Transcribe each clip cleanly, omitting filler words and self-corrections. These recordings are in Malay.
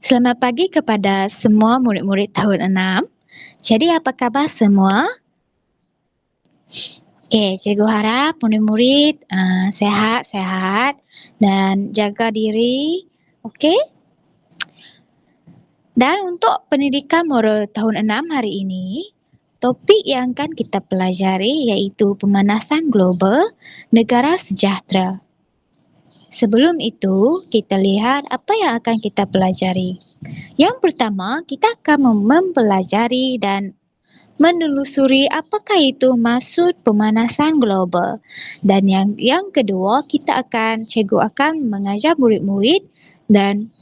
Selamat pagi kepada semua murid-murid tahun 6. Jadi apa kabar semua? Okey, cikgu harap murid-murid sehat-sehat dan jaga diri, okey? Dan untuk pendidikan moral tahun 6 hari ini, topik yang akan kita pelajari iaitu pemanasan global negara sejahtera. Sebelum itu, kita lihat apa yang akan kita pelajari. Yang pertama, kita akan mempelajari dan menelusuri apakah itu maksud pemanasan global. Dan yang kedua, cikgu akan mengajar murid-murid dan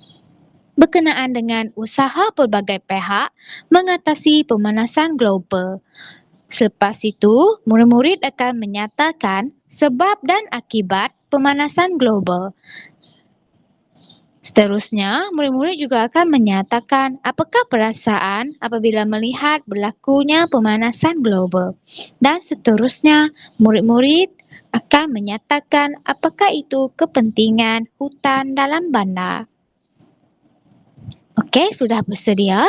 berkenaan dengan usaha pelbagai pihak mengatasi pemanasan global. Selepas itu, murid-murid akan menyatakan sebab dan akibat pemanasan global. Seterusnya, murid-murid juga akan menyatakan apakah perasaan apabila melihat berlakunya pemanasan global. Dan seterusnya, murid-murid akan menyatakan apakah itu kepentingan hutan dalam bandar. Okey, sudah bersedia?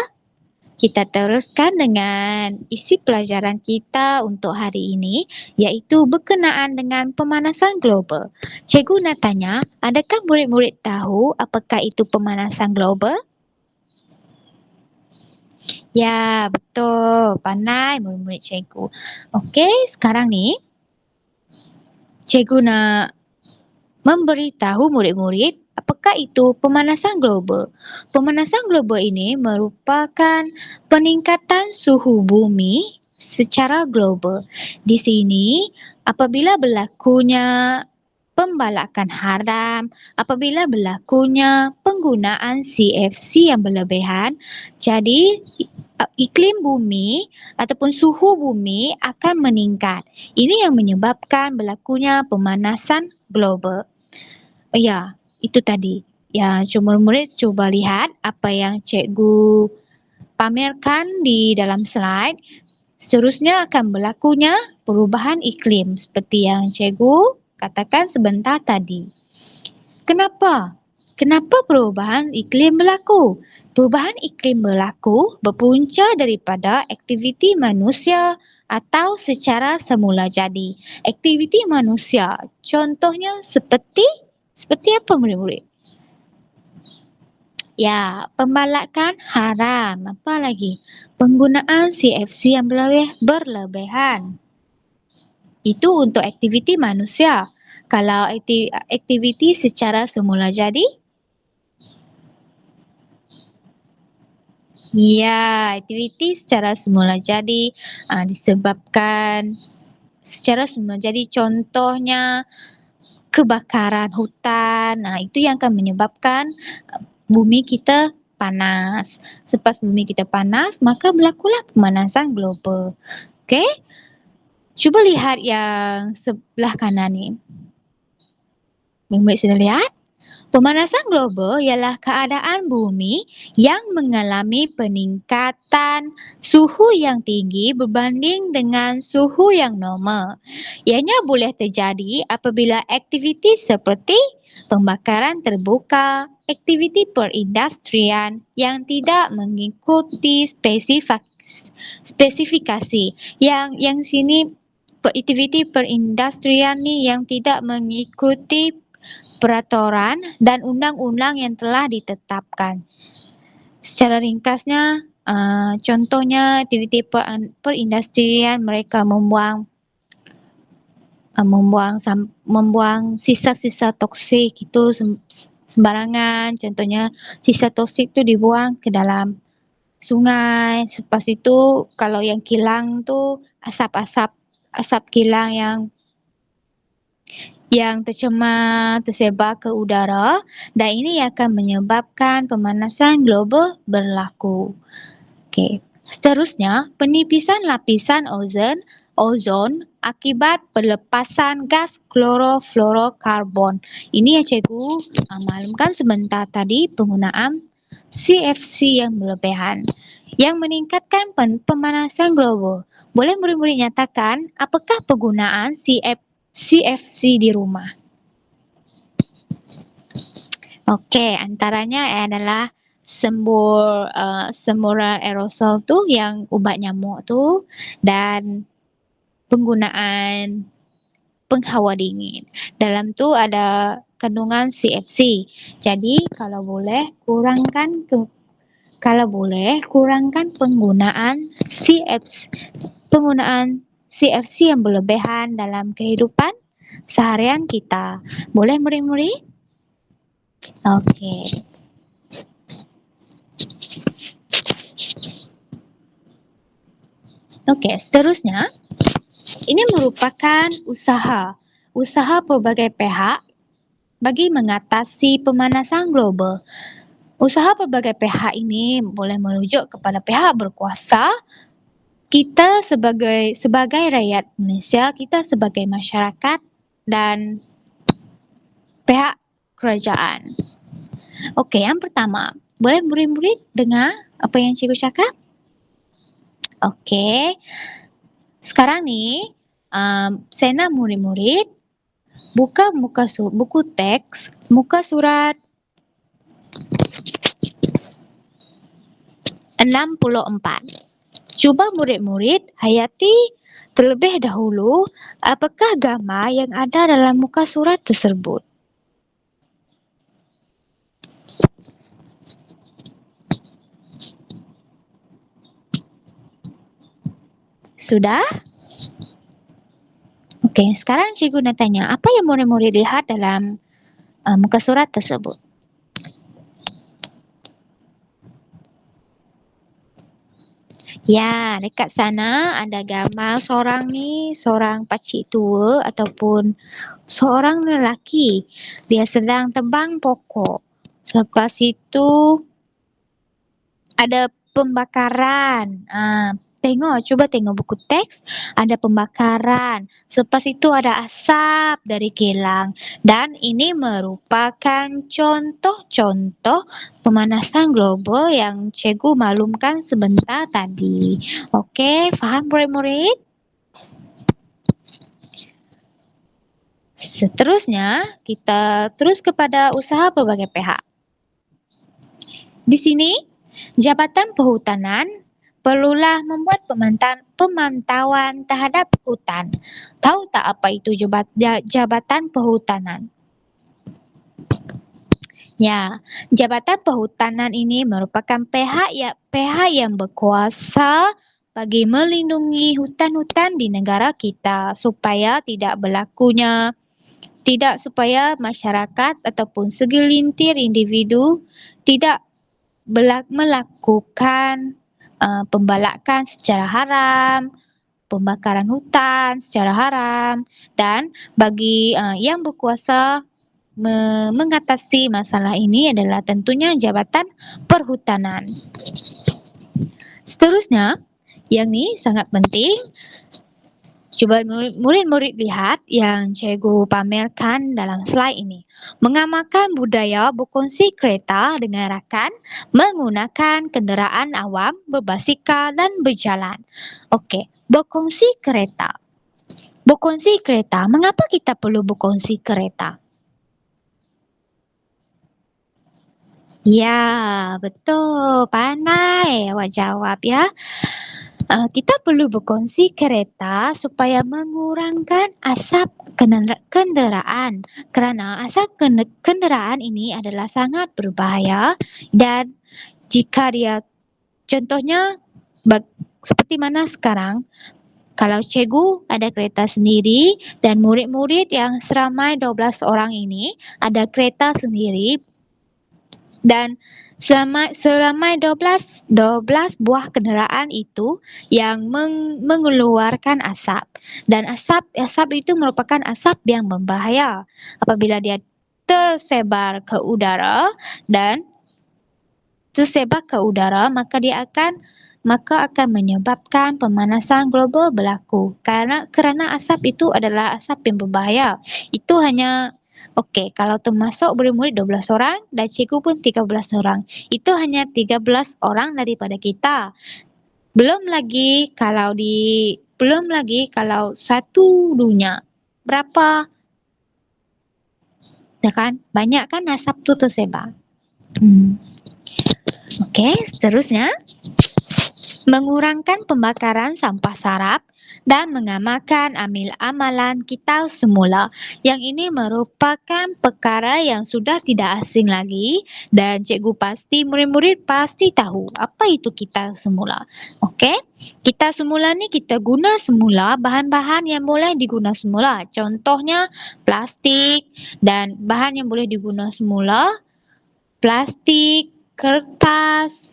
Kita teruskan dengan isi pelajaran kita untuk hari ini iaitu berkenaan dengan pemanasan global. Cikgu nak tanya, adakah murid-murid tahu apakah itu pemanasan global? Ya, betul. Pandai murid-murid cikgu. Okey, sekarang ni cikgu nak memberitahu murid-murid apakah itu pemanasan global. Pemanasan global ini merupakan peningkatan suhu bumi secara global. Di sini, apabila berlakunya pembalakan haram, apabila berlakunya penggunaan CFC yang berlebihan, jadi iklim bumi ataupun suhu bumi akan meningkat. Ini yang menyebabkan berlakunya pemanasan global. Ya, itu tadi. Ya, murid cuba lihat apa yang cikgu pamerkan di dalam slide. Seterusnya akan berlakunya perubahan iklim seperti yang cikgu katakan sebentar tadi. Kenapa? Kenapa perubahan iklim berlaku? Perubahan iklim berlaku berpunca daripada aktiviti manusia atau secara semula jadi. Aktiviti manusia, contohnya seperti apa murid-murid? Ya, pembalakan haram. Apa lagi? Penggunaan CFC yang berlebihan. Itu untuk aktiviti manusia. Kalau aktiviti secara semula jadi? Ya, aktiviti secara semula jadi disebabkan secara semula jadi, contohnya kebakaran hutan. Itu yang akan menyebabkan bumi kita panas. Selepas bumi kita panas, maka berlakulah pemanasan global. Okey? Cuba lihat yang sebelah kanan ni. Murid sudah lihat? Pemanasan global ialah keadaan bumi yang mengalami peningkatan suhu yang tinggi berbanding dengan suhu yang normal. Ianya boleh terjadi apabila aktiviti seperti pembakaran terbuka, aktiviti perindustrian yang tidak mengikuti spesifikasi. Yang sini aktiviti perindustrian ni yang tidak mengikuti peraturan dan undang-undang yang telah ditetapkan. Secara ringkasnya, contohnya aktiviti perindustrian mereka membuang sisa-sisa toksik itu sembarangan. Contohnya sisa toksik itu dibuang ke dalam sungai. Selepas itu kalau yang kilang tu asap kilang yang tercemar tersebar ke udara dan ini akan menyebabkan pemanasan global berlaku. Okey. Seterusnya, penipisan lapisan ozon akibat pelepasan gas klorofluorokarbon. Ini yang cikgu maklumkan sebentar tadi, penggunaan CFC yang berlebihan yang meningkatkan pemanasan global. Boleh murid-murid nyatakan apakah penggunaan CFC di rumah? Okey, antaranya adalah semburan aerosol tuh yang ubat nyamuk tuh, dan penggunaan penghawa dingin. Dalam tu ada kandungan CFC. Jadi kalau boleh kurangkan penggunaan CFC yang berlebihan dalam kehidupan seharian kita. Boleh murid-murid? Okey. Okey, seterusnya ini merupakan usaha pelbagai pihak bagi mengatasi pemanasan global. Usaha pelbagai pihak ini boleh merujuk kepada pihak berkuasa, kita sebagai rakyat Malaysia, kita sebagai masyarakat dan pihak kerajaan. Okey, yang pertama, boleh murid-murid dengar apa yang cikgu cakap? Okey. Sekarang ni, saya nak murid-murid buka buku teks, muka surat 64. Cuba murid-murid hayati terlebih dahulu apakah gambar yang ada dalam muka surat tersebut. Sudah? Okey, sekarang cikgu nak tanya, apa yang murid-murid lihat dalam muka surat tersebut? Ya, dekat sana ada gambar seorang pakcik tua ataupun seorang lelaki. Dia sedang tebang pokok. Selepas itu ada pembakaran. Cuba tengok buku teks, ada pembakaran. Selepas itu ada asap dari kilang. Dan ini merupakan contoh-contoh pemanasan global yang cikgu maklumkan sebentar tadi. Okey, faham murid-murid? Seterusnya, kita terus kepada usaha pelbagai pihak. Di sini, Jabatan Perhutanan perlulah membuat pemantauan terhadap hutan. Tahu tak apa itu Jabatan Perhutanan? Ya, Jabatan Perhutanan ini merupakan pihak yang berkuasa bagi melindungi hutan-hutan di negara kita supaya supaya masyarakat ataupun segelintir individu tidak melakukan pembalakan secara haram, pembakaran hutan secara haram, dan bagi yang berkuasa mengatasi masalah ini adalah tentunya Jabatan Perhutanan. Seterusnya, yang ni sangat penting. Cuba murid-murid lihat yang cikgu pamerkan dalam slide ini. Mengamalkan budaya berkongsi kereta dengan rakan, menggunakan kenderaan awam, berbasikal dan berjalan. Okey, berkongsi kereta. Berkongsi kereta, mengapa kita perlu berkongsi kereta? Ya, betul. Pandai awak jawab ya. Kita perlu berkongsi kereta supaya mengurangkan asap kenderaan kerana asap kenderaan ini adalah sangat berbahaya dan jika dia contohnya seperti mana sekarang kalau cikgu ada kereta sendiri dan murid-murid yang seramai 12 orang ini ada kereta sendiri dan seramai 12 buah kenderaan itu yang mengeluarkan asap dan asap itu merupakan asap yang berbahaya apabila dia tersebar ke udara maka akan menyebabkan pemanasan global berlaku kerana asap itu adalah asap yang berbahaya. Itu hanya okey, kalau termasuk murid-murid 12 orang dan cikgu pun 13 orang. Itu hanya 13 orang daripada kita. Belum lagi kalau satu dunia. Berapa? Ya kan? Banyak kan asap tu tersebar. Oke, seterusnya. Mengurangkan pembakaran sampah sarap dan mengamalkan amalan kita semula. Yang ini merupakan perkara yang sudah tidak asing lagi dan cikgu pasti, murid-murid pasti tahu apa itu kita semula. Okey, kita semula ni kita guna semula bahan-bahan yang boleh diguna semula. Contohnya plastik dan bahan yang boleh diguna semula, plastik, kertas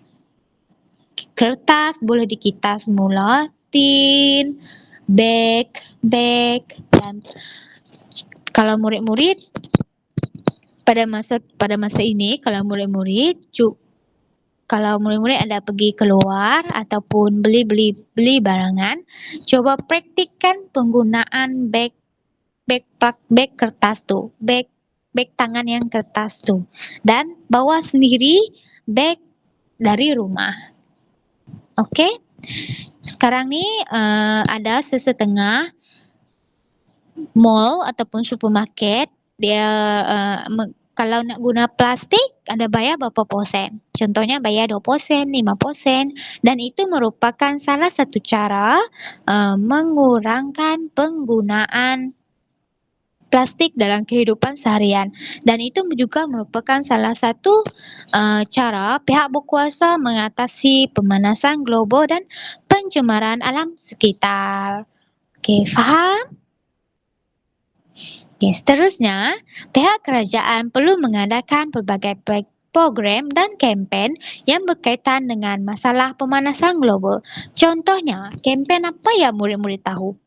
boleh dikita semula, tin, beg dan kalau murid-murid pada masa ini kalau murid-murid ada pergi keluar ataupun beli barangan, cuba praktikkan penggunaan beg kertas tu, beg tangan yang kertas tu dan bawa sendiri beg dari rumah. Okey. Sekarang ni ada sesetengah mall ataupun supermarket dia kalau nak guna plastik ada bayar berapa persen. Contohnya bayar 2%, 5% dan itu merupakan salah satu cara mengurangkan penggunaan plastik dalam kehidupan seharian dan itu juga merupakan salah satu cara pihak berkuasa mengatasi pemanasan global dan pencemaran alam sekitar. Okey, faham? Okey, seterusnya, pihak kerajaan perlu mengadakan pelbagai program dan kempen yang berkaitan dengan masalah pemanasan global. Contohnya, kempen apa yang murid-murid tahu?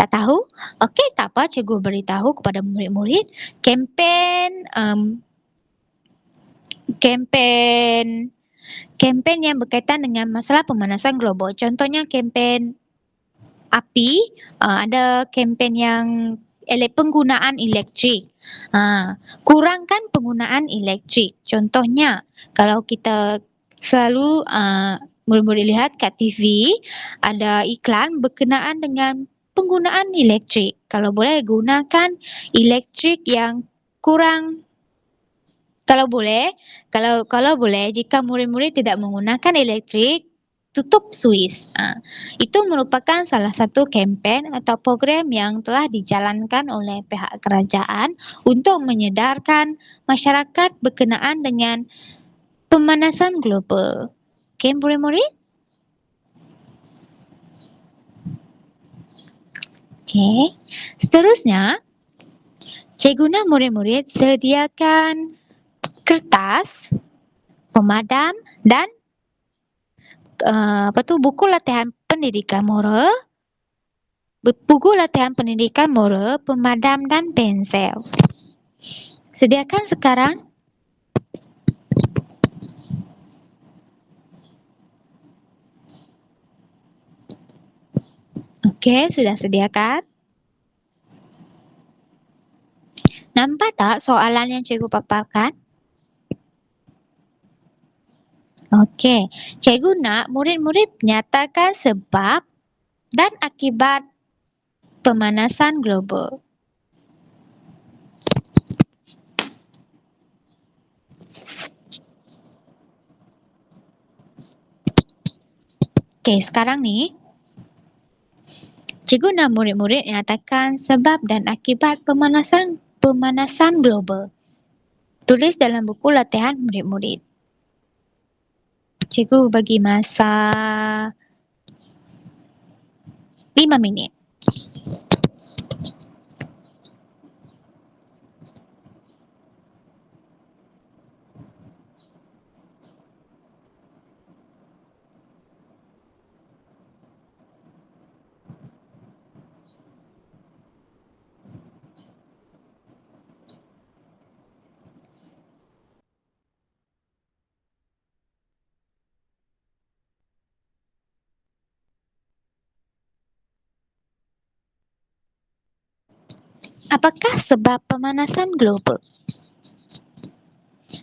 Tak tahu? Okey, tak apa, cikgu beritahu kepada murid-murid. Kempen yang berkaitan dengan masalah pemanasan global. Contohnya kempen api, ada kempen yang penggunaan elektrik. Kurangkan penggunaan elektrik. Contohnya, kalau kita selalu murid-murid lihat kat TV, ada iklan berkenaan dengan penggunaan elektrik. Kalau boleh gunakan elektrik yang kurang kalau boleh jika murid-murid tidak menggunakan elektrik, tutup suis. Itu merupakan salah satu kempen atau program yang telah dijalankan oleh pihak kerajaan untuk menyedarkan masyarakat berkenaan dengan pemanasan global. Okey, murid-murid? Okey. Seterusnya, cikgu nak murid-murid sediakan kertas, pemadam dan buku latihan pendidikan moral, pemadam dan pensel. Sediakan sekarang. Okey, sudah sediakan. Nampak tak soalan yang cikgu paparkan? Okey, cikgu nak murid-murid menyatakan sebab dan akibat pemanasan global. Okey, sekarang ni cikgu nak murid-murid nyatakan sebab dan akibat pemanasan global. Tulis dalam buku latihan murid-murid. Cikgu bagi masa 5 minit. Apakah sebab pemanasan global?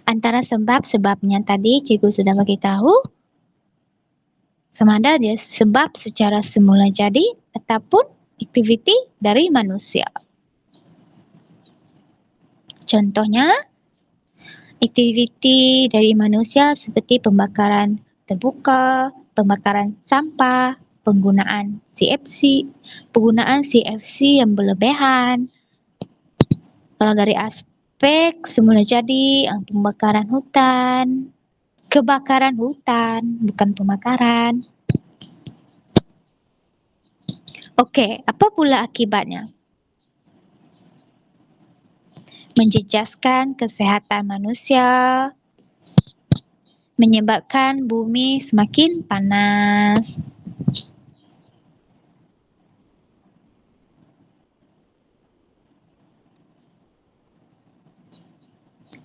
Antara sebab-sebabnya tadi cikgu sudah bagi tahu. Sama ada dia sebab secara semula jadi ataupun aktiviti dari manusia. Contohnya, Aktiviti dari manusia seperti pembakaran terbuka, pembakaran sampah, penggunaan CFC yang berlebihan. Kalau dari aspek semula jadi pembakaran hutan, kebakaran hutan, bukan pembakaran. Okey, apa pula akibatnya? Menjejaskan kesihatan manusia, menyebabkan bumi semakin panas.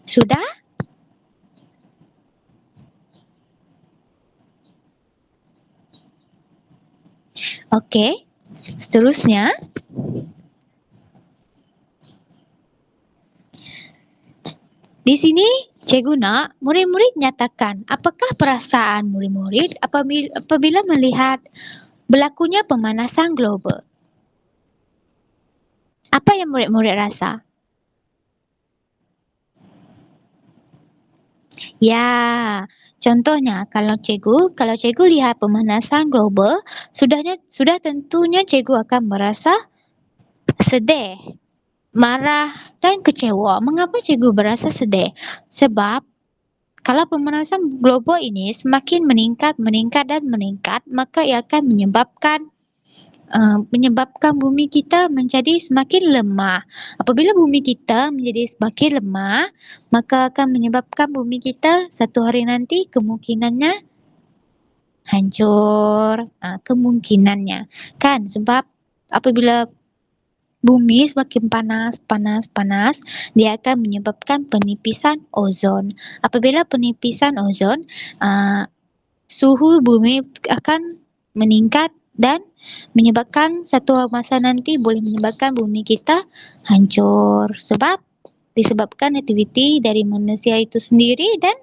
Sudah? Okey, seterusnya. Di sini cikgu nak murid-murid nyatakan apakah perasaan murid-murid apabila melihat berlakunya pemanasan global. Apa yang murid-murid rasa? Ya, contohnya kalau cikgu lihat pemanasan global, sudah tentunya cikgu akan merasa sedih, marah dan kecewa. Mengapa cikgu berasa sedih? Sebab kalau pemanasan global ini semakin meningkat dan meningkat, maka ia akan menyebabkan bumi kita menjadi semakin lemah. Apabila bumi kita menjadi semakin lemah, maka akan menyebabkan bumi kita satu hari nanti kemungkinannya hancur. Kemungkinannya. Kan sebab apabila bumi semakin panas, dia akan menyebabkan penipisan ozon. Apabila penipisan ozon, suhu bumi akan meningkat dan menyebabkan satu masa nanti boleh menyebabkan bumi kita hancur. Sebab disebabkan aktiviti dari manusia itu sendiri dan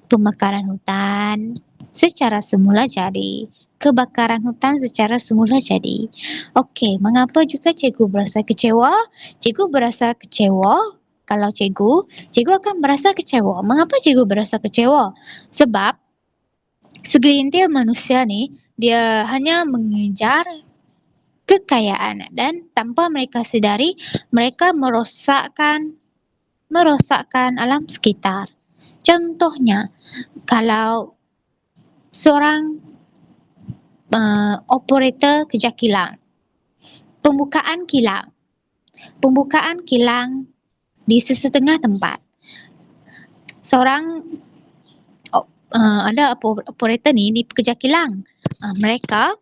pembakaran hutan secara semula jadi. Kebakaran hutan secara semula jadi. Okey, mengapa juga cikgu berasa kecewa? Cikgu berasa kecewa kalau cikgu akan berasa kecewa. Mengapa cikgu berasa kecewa? Sebab segelintir manusia ni dia hanya mengejar kekayaan dan tanpa mereka sedari mereka merosakkan alam sekitar. Contohnya, kalau seorang operator kerja kilang, pembukaan kilang di sesetengah tempat. Seorang ada operator ni di pekerja kilang. Mereka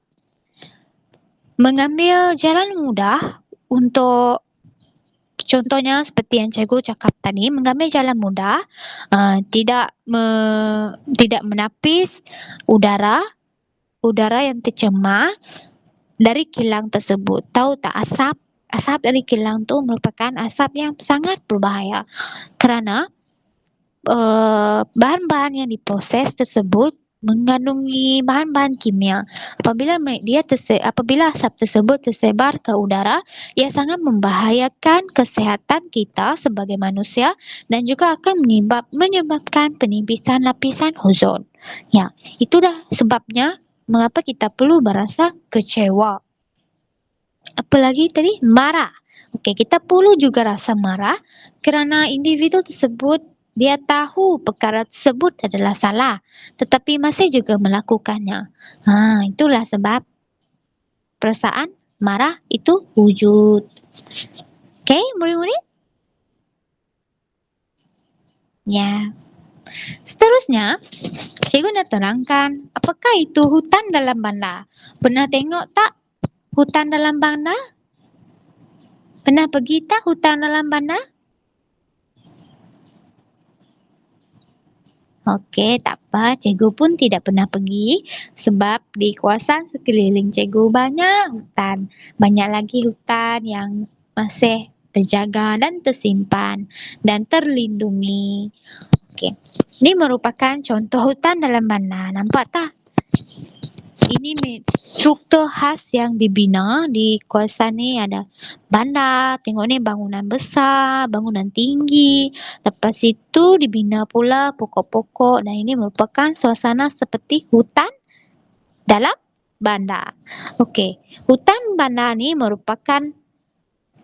mengambil jalan mudah untuk contohnya seperti yang cikgu cakap tadi, mengambil jalan mudah, tidak menapis udara yang tercemar dari kilang tersebut. Tahu tak asap dari kilang tu merupakan asap yang sangat berbahaya kerana bahan-bahan yang diproses tersebut mengandungi bahan-bahan kimia. Apabila asap tersebut tersebar ke udara, ia sangat membahayakan kesihatan kita sebagai manusia dan juga akan menyebabkan penipisan lapisan ozon. Ya, itulah sebabnya mengapa kita perlu berasa kecewa. Apalagi tadi marah. Okey, kita perlu juga rasa marah kerana individu tersebut dia tahu perkara tersebut adalah salah tetapi masih juga melakukannya. Itulah sebab perasaan marah itu wujud. Okey, murid-murid? Ya. Seterusnya, cikgu nak terangkan apakah itu hutan dalam bandar. Pernah tengok tak hutan dalam bandar? Pernah pergi tak hutan dalam bandar? Okey, tak apa. Cikgu pun tidak pernah pergi sebab di kawasan sekeliling cikgu banyak hutan. Banyak lagi hutan yang masih terjaga dan tersimpan dan terlindungi. Okey, ini merupakan contoh hutan dalam bandar. Nampak tak? Ini struktur khas yang dibina di kawasan ni ada bandar, tengok ni bangunan besar, bangunan tinggi. Lepas itu dibina pula pokok-pokok dan ini merupakan suasana seperti hutan dalam bandar. Okey, hutan bandar ni merupakan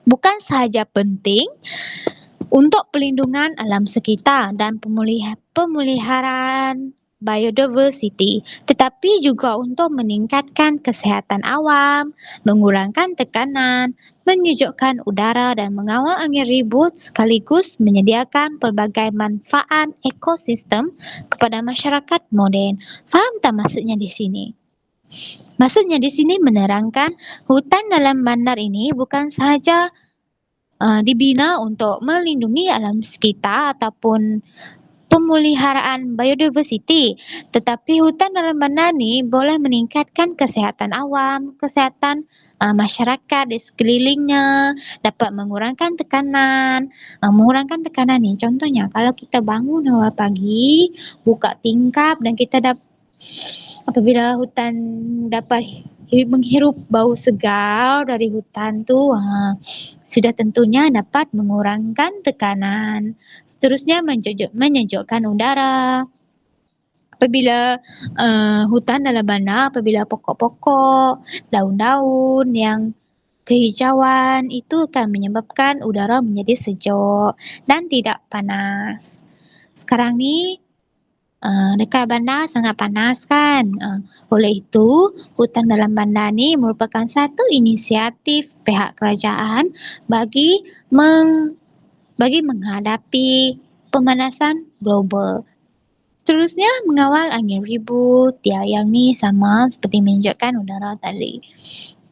bukan sahaja penting untuk pelindungan alam sekitar dan pemeliharaan biodiversity, tetapi juga untuk meningkatkan kesihatan awam, mengurangkan tekanan, menyejukkan udara dan mengawal angin ribut sekaligus menyediakan pelbagai manfaat ekosistem kepada masyarakat moden. Faham tak maksudnya di sini? Maksudnya di sini menerangkan hutan dalam bandar ini bukan sahaja dibina untuk melindungi alam sekitar ataupun pemeliharaan biodiversity, tetapi hutan dalam bandar ni boleh meningkatkan kesihatan awam, kesihatan masyarakat di sekelilingnya, dapat mengurangkan tekanan. Mengurangkan tekanan ni contohnya kalau kita bangun awal pagi, buka tingkap dan kita apabila hutan dapat menghirup bau segar dari hutan tu, sudah tentunya dapat mengurangkan tekanan. Seterusnya menyejukkan udara. Apabila hutan dalam bandar, apabila pokok-pokok, daun-daun yang kehijauan itu akan menyebabkan udara menjadi sejuk dan tidak panas. Sekarang ni dekat bandar sangat panas kan. Oleh itu, hutan dalam bandar ni merupakan satu inisiatif pihak kerajaan bagi menghadapi pemanasan global. Seterusnya, mengawal angin ribut, yang ni sama seperti menjejukkan udara tadi.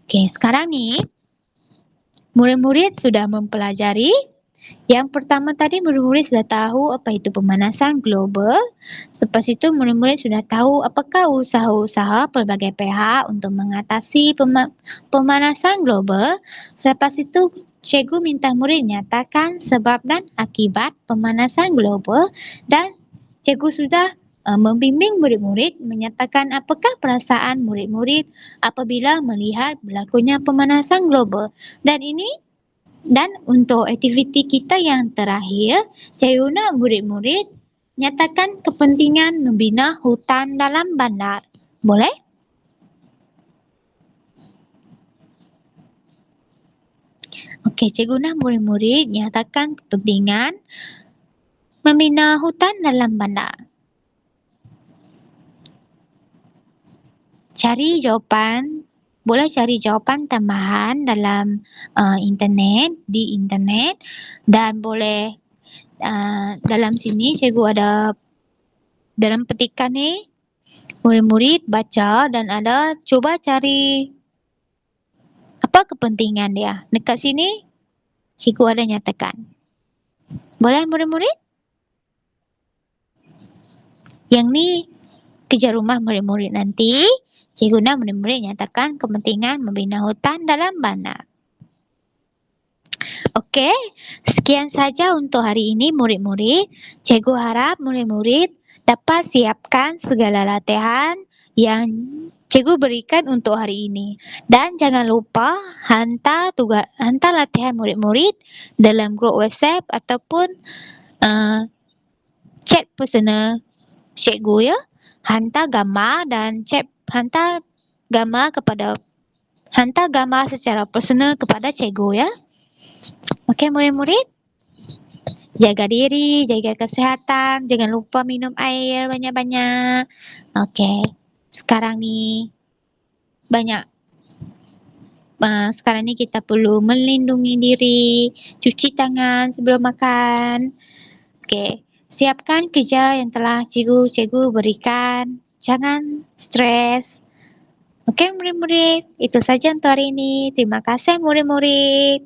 Okey, sekarang ni murid-murid sudah mempelajari. Yang pertama tadi murid-murid sudah tahu apa itu pemanasan global. Lepas itu murid-murid sudah tahu apakah usaha-usaha pelbagai pihak untuk mengatasi pemanasan global. Selepas itu cikgu minta murid nyatakan sebab dan akibat pemanasan global dan cikgu sudah membimbing murid-murid menyatakan apakah perasaan murid-murid apabila melihat berlakunya pemanasan global. Dan untuk aktiviti kita yang terakhir, cikgu nak murid-murid nyatakan kepentingan membina hutan dalam bandar. Boleh? Okey, cikgu nak murid-murid nyatakan kepentingan membina hutan dalam bandar. Boleh cari jawapan tambahan dalam di internet dan boleh dalam sini cikgu ada dalam petikan ni murid-murid baca dan ada cuba cari apa kepentingan dia. Dekat sini cikgu ada nyatakan. Boleh murid-murid? Yang ni kerja rumah murid-murid nanti. Cikgu nak murid-murid nyatakan kepentingan membina hutan dalam bandar. Okey, sekian saja untuk hari ini murid-murid. Cikgu harap murid-murid dapat siapkan segala latihan yang cikgu berikan untuk hari ini. Dan jangan lupa hantar latihan murid-murid dalam grup WhatsApp ataupun chat personal cikgu ya. Hantar gambar secara personal kepada cikgu ya. Okey murid-murid, jaga diri, jaga kesihatan, jangan lupa minum air banyak-banyak. Okey, sekarang ni sekarang ni kita perlu melindungi diri, cuci tangan sebelum makan. Okey, siapkan kerja yang telah cikgu berikan. Jangan stres. Okey murid-murid, itu saja untuk hari ini. Terima kasih murid-murid.